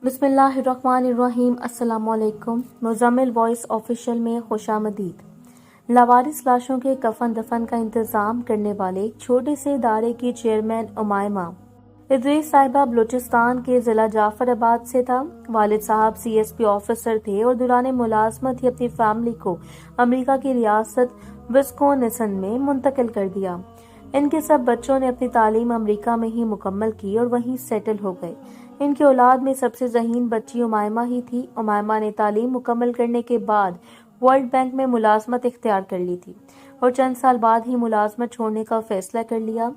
بسم اللہ الرحمن الرحیم۔ السلام علیکم۔ مزمل وائس آفیشیل میں خوش آمدید۔ لاوارث لاشوں کے کفن دفن کا انتظام کرنے والے ایک چھوٹے سے ادارے کی چیئرمین امائمہ ادریس صاحبہ بلوچستان کے ضلع جعفر آباد سے تھا۔ والد صاحب CSP آفیسر تھے اور دوران ملازمت ہی اپنی فیملی کو امریکہ کی ریاست وسکونسن میں منتقل کر دیا۔ ان کے سب بچوں نے اپنی تعلیم امریکہ میں ہی مکمل کی اور وہیں سیٹل ہو گئے۔ ان کی اولاد میں سب سے ذہین بچی امائمہ ہی تھی۔ امائمہ نے تعلیم مکمل کرنے کے بعد ورلڈ بینک میں ملازمت اختیار کر لی تھی اور چند سال بعد ہی ملازمت چھوڑنے کا فیصلہ کر لیا۔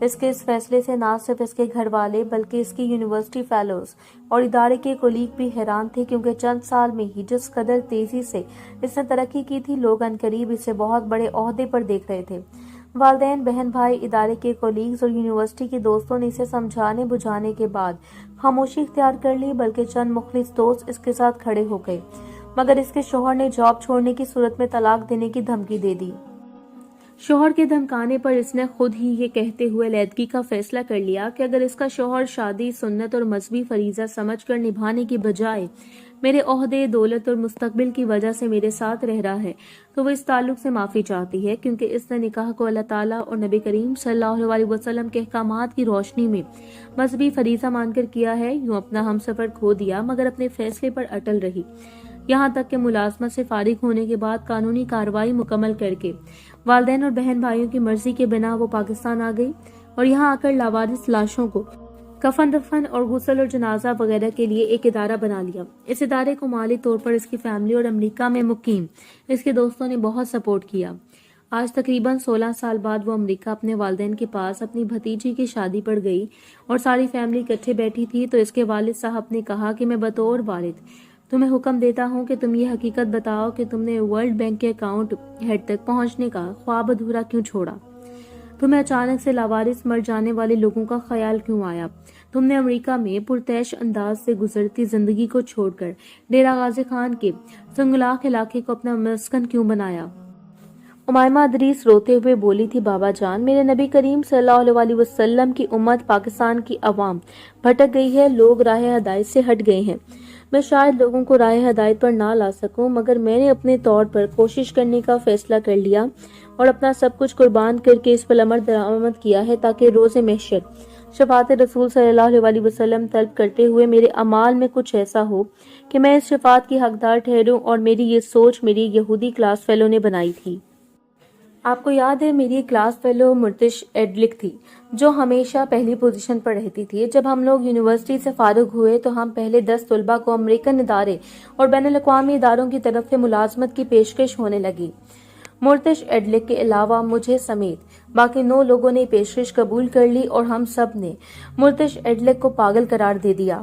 اس فیصلے سے نہ صرف اس کے گھر والے بلکہ اس کی یونیورسٹی فیلوز اور ادارے کے کولیگ بھی حیران تھے، کیونکہ چند سال میں ہی جس قدر تیزی سے اس نے ترقی کی تھی، لوگ عنقریب اسے بہت بڑے عہدے پر دیکھ رہے تھے۔ والدین، بہن بھائی، ادارے کے کولیگز اور یونیورسٹی کے دوستوں نے اسے سمجھانے بجھانے کے بعد خاموشی اختیار کر لی، بلکہ چند مخلص دوست اس کے ساتھ کھڑے ہو گئے، مگر اس کے شوہر نے جاب چھوڑنے کی صورت میں طلاق دینے کی دھمکی دے دی۔ شوہر کے دھمکانے پر اس نے خود ہی یہ کہتے ہوئے علیحدگی کا فیصلہ کر لیا کہ اگر اس کا شوہر شادی سنت اور مذہبی فریضہ سمجھ کر نبھانے کی بجائے میرے عہدے، دولت اور مستقبل کی وجہ سے میرے ساتھ رہ رہا ہے تو وہ اس تعلق سے معافی چاہتی ہے، کیونکہ اس نے نکاح کو اللہ تعالیٰ اور نبی کریم صلی اللہ علیہ وسلم کے احکامات کی روشنی میں مذہبی فریضہ مان کر کیا ہے۔ یوں اپنا ہمسفر کھو دیا مگر اپنے فیصلے پر اٹل رہی، یہاں تک کہ ملازمت سے فارغ ہونے کے بعد قانونی کارروائی مکمل کر کے والدین اور بہن بھائیوں کی مرضی کے بنا وہ پاکستان آ گئی اور یہاں آ کر لاوارث لاشوں کو کفن دفن اور غسل اور جنازہ وغیرہ کے لیے ایک ادارہ بنا لیا۔ اس ادارے کو مالی طور پر اس کی فیملی اور امریکہ میں مقیم اس کے دوستوں نے بہت سپورٹ کیا۔ آج تقریباً 16 سال بعد وہ امریکہ اپنے والدین کے پاس اپنی بھتیجی کی شادی پر گئی اور ساری فیملی اکٹھے بیٹھی تھی تو اس کے والد صاحب نے کہا کہ میں بطور والد تمہیں حکم دیتا ہوں کہ تم یہ حقیقت بتاؤ کہ تم نے ورلڈ بینک کے اکاؤنٹ ہیڈ تک پہنچنے کا خواب ادھورا کیوں چھوڑا؟ تمہیں اچانک سے لاوارث مر جانے والے لوگوں کا خیال کیوں آیا؟ تم نے امریکہ میں پرتعیش انداز سے گزرتی زندگی کو چھوڑ کر ڈیرہ غازی خان کے سنگلاخ علاقے کو اپنا مسکن کیوں بنایا؟ امائمہ ادریس روتے ہوئے بولی تھی، بابا جان، میرے نبی کریم صلی اللہ علیہ وسلم کی امت پاکستان کی عوام بھٹک گئی ہے، لوگ راہ ہدایت سے ہٹ گئے ہیں۔ میں شاید لوگوں کو راہ ہدایت پر نہ لا سکوں، مگر میں نے اپنے طور پر کوشش کرنے کا فیصلہ کر لیا اور اپنا سب کچھ قربان کر کے اس پر عمل درآمد کیا ہے تاکہ روز محشر شفاعت رسول صلی اللہ علیہ وسلم طلب کرتے ہوئے میرے اعمال میں کچھ ایسا ہو کہ میں اس شفاعت کی حقدار ٹھہروں، اور میری یہ سوچ میری یہودی کلاس فیلو نے بنائی تھی۔ آپ کو یاد ہے میری کلاس فیلو مرتش ایڈلک تھی، جو ہمیشہ پہلی پوزیشن پر رہتی تھی۔ جب ہم لوگ یونیورسٹی سے فارغ ہوئے تو ہم پہلے 10 طلباء کو امریکن ادارے اور بین الاقوامی اداروں کی طرف سے ملازمت کی پیشکش ہونے لگی۔ مرتش ایڈلک کے علاوہ مجھے سمیت باقی 9 لوگوں نے پیشکش قبول کر لی اور ہم سب نے مرتش ایڈلک کو پاگل قرار دے دیا۔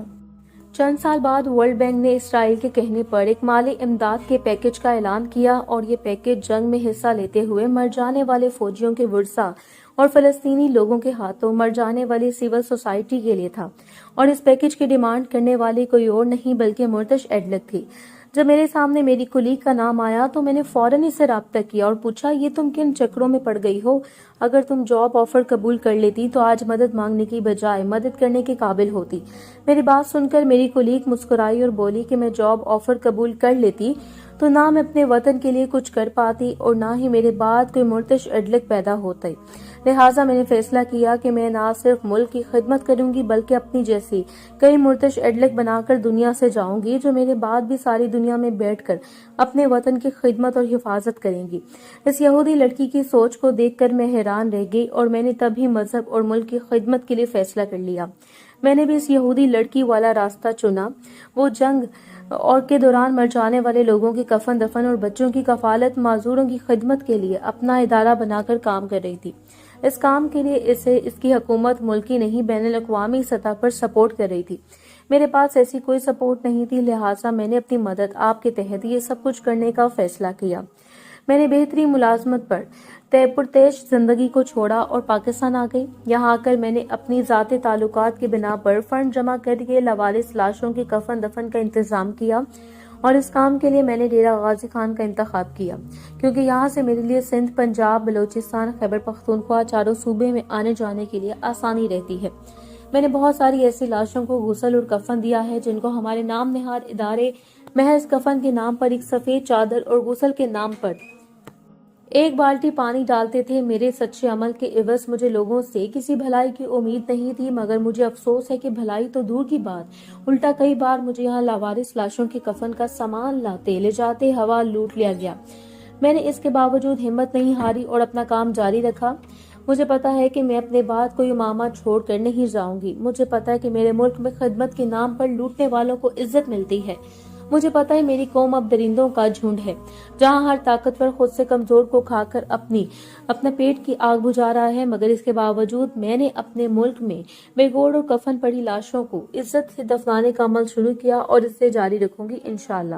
چند سال بعد ورلڈ بینک نے اسرائیل کے کہنے پر ایک مالی امداد کے پیکج کا اعلان کیا، اور یہ پیکج جنگ میں حصہ لیتے ہوئے مر جانے والے فوجیوں کے ورثاء اور فلسطینی لوگوں کے ہاتھوں مر جانے والی سول سوسائٹی کے لیے تھا، اور اس پیکج کی ڈیمانڈ کرنے والی کوئی اور نہیں بلکہ مرتش ایڈلک تھی۔ جب میرے سامنے میری کولیگ کا نام آیا تو میں نے فوراً اس سے رابطہ کیا اور پوچھا، یہ تم کن چکروں میں پڑ گئی ہو؟ اگر تم جاب آفر قبول کر لیتی تو آج مدد مانگنے کی بجائے مدد کرنے کے قابل ہوتی۔ میری بات سن کر میری کولیگ مسکرائی اور بولی کہ میں جاب آفر قبول کر لیتی تو نہ میں اپنے وطن کے لیے کچھ کر پاتی اور نہ ہی میرے بعد کوئی مرتش ایڈلک پیدا ہوتا۔ لہٰذا میں نے فیصلہ کیا کہ میں نہ صرف ملک کی خدمت کروں گی بلکہ اپنی جیسی کئی مرتش ایڈلک بنا کر دنیا سے جاؤں گی، جو میرے بعد بھی ساری دنیا میں بیٹھ کر اپنے وطن کی خدمت اور حفاظت کریں گی۔ اس یہودی لڑکی کی سوچ کو دیکھ کر میں حیران رہ گئی اور میں نے تب ہی مذہب اور ملک کی خدمت کے لیے فیصلہ کر لیا۔ میں نے بھی اس یہودی لڑکی والا راستہ چنا۔ وہ جنگ اور کے دوران مر جانے والے لوگوں کے کفن دفن اور بچوں کی کفالت، معذوروں کی خدمت کے لیے اپنا ادارہ بنا کر کام کر رہی تھی۔ اس کام کے لیے اسے اس کی حکومت ملکی نہیں بین الاقوامی سطح پر سپورٹ کر رہی تھی۔ میرے پاس ایسی کوئی سپورٹ نہیں تھی، لہٰذا میں نے اپنی مدد آپ کے تحت یہ سب کچھ کرنے کا فیصلہ کیا۔ میں نے بہتری ملازمت پر پرتعیش زندگی کو چھوڑا اور پاکستان آ گئی۔ یہاں آ کر میں نے اپنی ذاتی تعلقات کی بنا پر فنڈ جمع کر کے لاوارث لاشوں کے کفن دفن کا انتظام کیا، اور اس کام کے لیے میں نے ڈیرہ غازی خان کا انتخاب کیا، کیونکہ یہاں سے میرے لیے سندھ، پنجاب، بلوچستان، خیبر پختونخوا چاروں صوبے میں آنے جانے کے لیے آسانی رہتی ہے۔ میں نے بہت ساری ایسی لاشوں کو غسل اور کفن دیا ہے جن کو ہمارے نام نہاد ادارے محض کفن کے نام پر ایک سفید چادر اور غسل کے نام پر ایک بالٹی پانی ڈالتے تھے۔ میرے سچے عمل کے عوض مجھے لوگوں سے کسی بھلائی کی امید نہیں تھی، مگر مجھے افسوس ہے کہ بھلائی تو دور کی بات، الٹا کئی بار مجھے یہاں لاوارث لاشوں کے کفن کا سامان لاتے لے جاتے ہوا لوٹ لیا گیا۔ میں نے اس کے باوجود ہمت نہیں ہاری اور اپنا کام جاری رکھا۔ مجھے پتا ہے کہ میں اپنے بعد کوئی امامہ چھوڑ کر نہیں جاؤں گی۔ مجھے پتا ہے کہ میرے ملک میں خدمت کے نام پر لوٹنے والوں کو عزت ملتی ہے۔ مجھے پتا ہے میری قوم اب درندوں کا جھنڈ ہے، جہاں ہر طاقتور خود سے کمزور کو کھا کر اپنا پیٹ کی آگ بجھا رہا ہے، مگر اس کے باوجود میں نے اپنے ملک میں بے گوڑ اور کفن پڑی لاشوں کو عزت سے دفنانے کا عمل شروع کیا اور اسے جاری رکھوں گی انشاءاللہ۔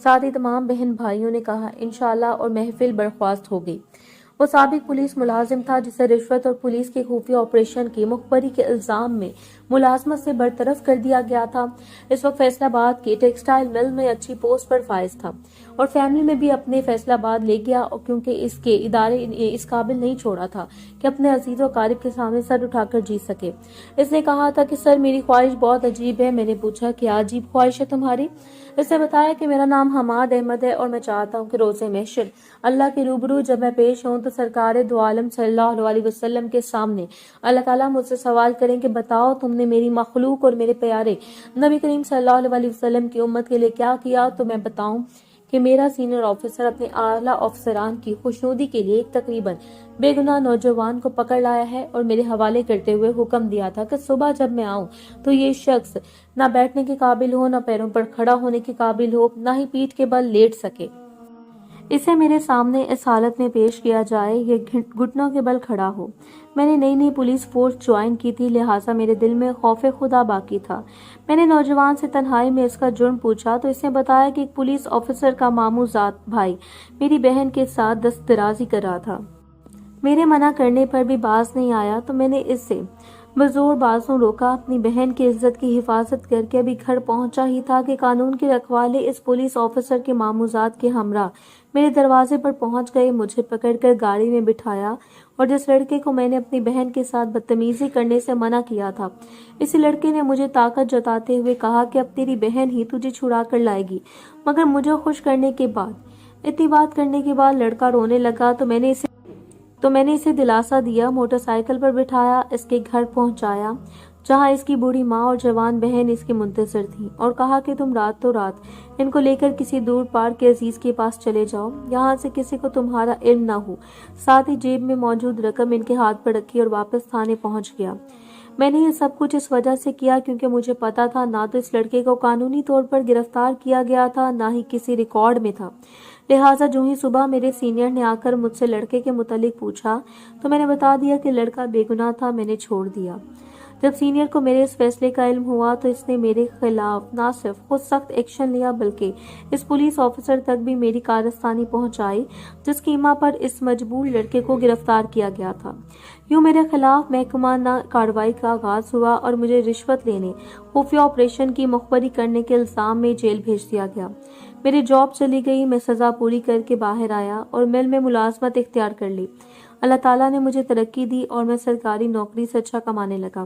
ساتھ ہی تمام بہن بھائیوں نے کہا انشاءاللہ اور محفل برخاست ہو گئی۔ وہ سابق پولیس ملازم تھا جسے رشوت اور پولیس کے خفیہ آپریشن کی مخبری کے الزام میں ملازمت سے برطرف کر دیا گیا تھا۔ اس وقت فیصل آباد کے ٹیکسٹائل مل میں اچھی پوسٹ پر فائز تھا اور فیملی میں بھی اپنے فیصل آباد لے گیا، کیونکہ اس کے ادارے اس قابل نہیں چھوڑا تھا کہ اپنے عزیز و اقارب کے سامنے سر اٹھا کر جی سکے۔ اس نے کہا تھا کہ سر میری خواہش بہت عجیب ہے۔ میں نے پوچھا کیا عجیب خواہش ہے تمہاری؟ اس نے بتایا کہ میرا نام حماد احمد ہے اور میں چاہتا ہوں کہ روز محشر اللہ کے روبرو جب میں پیش ہوں تو سرکار دو عالم صلی اللہ علیہ وسلم کے سامنے اللہ تعالیٰ مجھ سے سوال کریں کہ بتاؤ تم نے میری مخلوق اور میرے پیارے نبی کریم صلی اللہ علیہ وسلم کی امت کے لیے کیا کیا، تو میں بتاؤں کہ میرا سینئر آفیسر اپنے اعلیٰ افسران کی خوشنودی کے لیے ایک تقریباً بے گناہ نوجوان کو پکڑ لایا ہے اور میرے حوالے کرتے ہوئے حکم دیا تھا کہ صبح جب میں آؤں تو یہ شخص نہ بیٹھنے کے قابل ہو، نہ پیروں پر کھڑا ہونے کے قابل ہو، نہ ہی پیٹھ کے بل لیٹ سکے۔ اسے میرے سامنے اس حالت میں پیش کیا جائے یہ گھٹنوں کے بل کھڑا ہو۔ میں نے نئی پولیس فورس جوائن کی تھی، لہٰذا میرے دل میں خوف خدا باقی تھا۔ میں نے نوجوان سے تنہائی میں اس کا جرم پوچھا تو اس نے بتایا کہ ایک پولیس آفیسر کا ماموں ذات بھائی میری بہن کے ساتھ دست درازی کر رہا تھا۔ میرے منع کرنے پر بھی باز نہیں آیا تو میں نے اس سے بزور بازوں روکا۔ اپنی بہن کی عزت کی حفاظت کر کے ابھی گھر پہنچا ہی تھا کہ قانون کے رکھوالے اس پولیس آفیسر کے ماموزات کے ہمراہ میرے دروازے پر پہنچ گئے، مجھے پکڑ کر گاڑی میں بٹھایا اور جس لڑکے کو میں نے اپنی بہن کے ساتھ بدتمیزی کرنے سے منع کیا تھا، اسی لڑکے نے مجھے طاقت جتاتے ہوئے کہا کہ اب تیری بہن ہی تجھے چھڑا کر لائے گی۔ مگر مجھے خوش کرنے کے بعد اتنی بات کرنے کے بعد لڑکا رونے لگا تو میں نے اسے دلاسا دیا، موٹر سائیکل پر بٹھایا، اس کے گھر پہنچایا جہاں اس کی بوڑھی ماں اور جوان بہن اس کی منتظر تھیں، اور کہا کہ تم رات ان کو لے کر کسی دور پار کے عزیز کے پاس چلے جاؤ، یہاں سے کسی کو تمہارا علم نہ ہو۔ ساتھ ہی جیب میں موجود رقم ان کے ہاتھ پر رکھی اور واپس تھانے پہنچ گیا۔ میں نے یہ سب کچھ اس وجہ سے کیا کیونکہ مجھے پتا تھا نہ تو اس لڑکے کو قانونی طور پر گرفتار کیا گیا تھا، نہ ہی کسی ریکارڈ میں تھا۔ لہٰذا جو ہی صبح میرے سینئر نے آ کر مجھ سے لڑکے کے متعلق پوچھا تو میں نے بتا دیا کہ لڑکا بے گناہ تھا، میں نے چھوڑ دیا۔ جب سینئر کو میرے اس فیصلے کا علم ہوا تو اس نے میرے خلاف نہ صرف خود سخت ایکشن لیا بلکہ اس پولیس آفیسر تک بھی میری کاررسانی پہنچائی جس کی اما پر اس مجبور لڑکے کو گرفتار کیا گیا تھا۔ یوں میرے خلاف محکمانہ کارروائی کا آغاز ہوا اور مجھے رشوت لینے، خفیہ آپریشن کی مخبری کرنے کے الزام میں جیل بھیج دیا گیا۔ میری جاب چلی گئی، میں سزا پوری کر کے باہر آیا اور مل میں ملازمت اختیار کر لی۔ اللہ تعالیٰ نے مجھے ترقی دی اور میں سرکاری نوکری سے اچھا کمانے لگا۔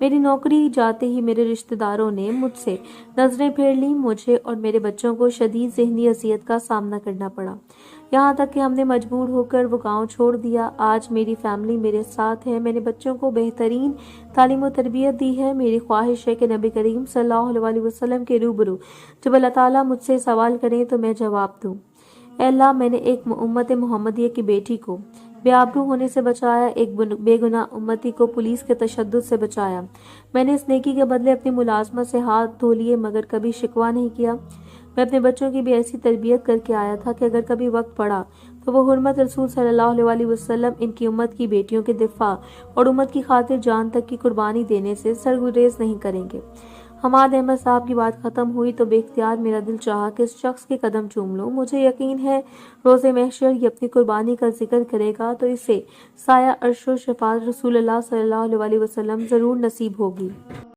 میری نوکری جاتے ہی میرے رشتہ داروں نے مجھ سے نظریں پھیر لیں، مجھے اور میرے بچوں کو شدید ذہنی اذیت کا سامنا کرنا پڑا، یہاں تک کہ ہم نے مجبور ہو کر وہ گاؤں چھوڑ دیا۔ آج میری فیملی میرے ساتھ ہے، میں نے بچوں کو بہترین تعلیم و تربیت دی ہے۔ میری خواہش ہے کہ نبی کریم صلی اللہ علیہ وسلم کے روبرو جب اللہ تعالیٰ مجھ سے سوال کریں تو میں جواب دوں، اے اللہ میں نے ایک امت محمدیہ کی بیٹی کو بے آبرو ہونے سے بچایا، ایک بے گناہ امتی کو پولیس کے تشدد سے بچایا۔ میں نے اس نیکی کے بدلے اپنی ملازمت سے ہاتھ دھو لیے مگر کبھی شکوہ نہیں کیا۔ میں اپنے بچوں کی بھی ایسی تربیت کر کے آیا تھا کہ اگر کبھی وقت پڑا تو وہ حرمت رسول صلی اللہ علیہ وسلم ان کی امت کی بیٹیوں کے دفاع اور امت کی خاطر جان تک کی قربانی دینے سے سرگریز نہیں کریں گے۔ حماد احمد صاحب کی بات ختم ہوئی تو بے اختیار میرا دل چاہا کہ اس شخص کے قدم چوم لوں۔ مجھے یقین ہے روز محشر یہ اپنی قربانی کا ذکر کرے گا تو اسے سایہ عرش و شفاعت رسول اللہ صلی اللہ علیہ وسلم ضرور نصیب ہوگی۔